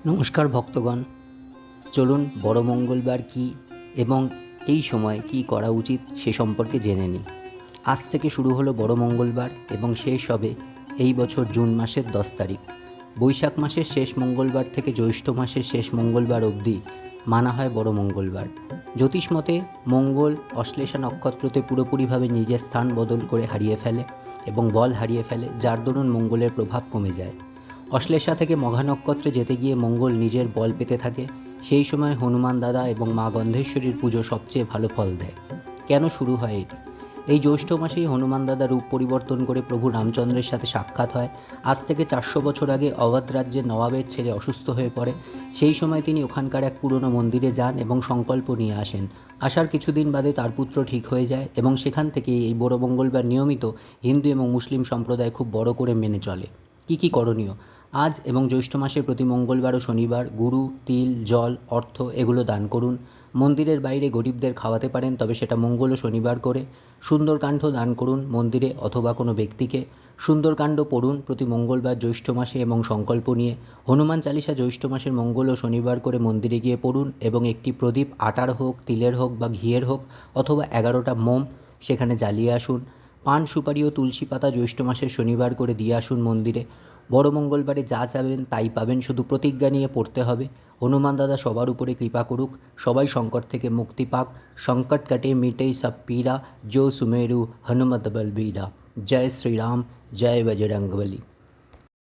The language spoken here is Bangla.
নমস্কার ভক্তগণ, চলুন বড় মঙ্গলবার কী এবং এই সময় কী করা উচিত সে সম্পর্কে জেনে নিই। আজ থেকে শুরু হলো বড় মঙ্গলবার এবং শেষ হবে এই বছর জুন মাসের 10 তারিখ। বৈশাখ মাসের শেষ মঙ্গলবার থেকে জ্যৈষ্ঠ মাসের শেষ মঙ্গলবার অবধি মানা হয় বড় মঙ্গলবার। জ্যোতিষ মতে মঙ্গল অশ্লেষা নক্ষত্রতে পুরোপুরিভাবে নিজের স্থান বদল করে হারিয়ে ফেলে এবং বল হারিয়ে ফেলে, যার দরুন মঙ্গলের প্রভাব কমে যায়। অশ্লেষা থেকে মঘা নক্ষত্রে যেতে গিয়ে মঙ্গল নিজের বল পেতে থাকে। সেই সময় হনুমান দাদা এবং মা গন্ধেশ্বরীর পুজো সবচেয়ে ভালো ফল দেয়। কেন শুরু হয় এটি? এই জ্যৈষ্ঠ মাসেই হনুমান দাদা রূপ পরিবর্তন করে প্রভু রামচন্দ্রের সাথে সাক্ষাৎ হয়। আজ থেকে 400 বছর আগে অবধ রাজ্যের নবাবের ছেলে অসুস্থ হয়ে পড়ে। সেই সময় তিনি ওখানকার এক পুরনো মন্দিরে যান এবং সংকল্প নিয়ে আসেন। আসার কিছুদিন বাদে তার পুত্র ঠিক হয়ে যায় এবং সেখান থেকেই এই বড় মঙ্গলবার নিয়মিত হিন্দু এবং মুসলিম সম্প্রদায় খুব বড় করে মেনে চলে। কী করণীয়? আজ এবং জ্যৈষ্ঠ মাসের প্রতি মঙ্গলবার ও শনিবার গুরু, তিল, জল, অর্থ এগুলো দান করুন। মন্দিরের বাইরে গরিবদের খাওয়াতে পারেন, তবে সেটা মঙ্গল ও শনিবার করে। সুন্দরকাণ্ড দান করুন মন্দিরে অথবা কোনো ব্যক্তিকে। সুন্দরকাণ্ড পড়ুন প্রতি মঙ্গলবার জ্যৈষ্ঠ মাসে এবং সংকল্প নিয়ে। হনুমান চালিসা জ্যৈষ্ঠ মাসের মঙ্গল ও শনিবার করে মন্দিরে গিয়ে পড়ুন এবং একটি প্রদীপ আটার হোক, তিলের হোক বা ঘিয়ের হোক অথবা 11টা মোম সেখানে জ্বালিয়ে আসুন। পান, সুপারি ও তুলসী পাতা জ্যৈষ্ঠ মাসের শনিবার করে দিয়ে আসুন মন্দিরে। বড় মঙ্গলবারে যা চাইবেন তাই পাবেন, শুধু প্রতিজ্ঞা নিয়ে পড়তে হবে। হনুমান দাদা সবার উপরে কৃপা করুক, সবাই সংকট থেকে মুক্তি পাক। সংকট কাটে মিটে সব পীড়া, जो सुमेरु हनुमत बलबीरा। जय श्री राम, जय बजरंगबली।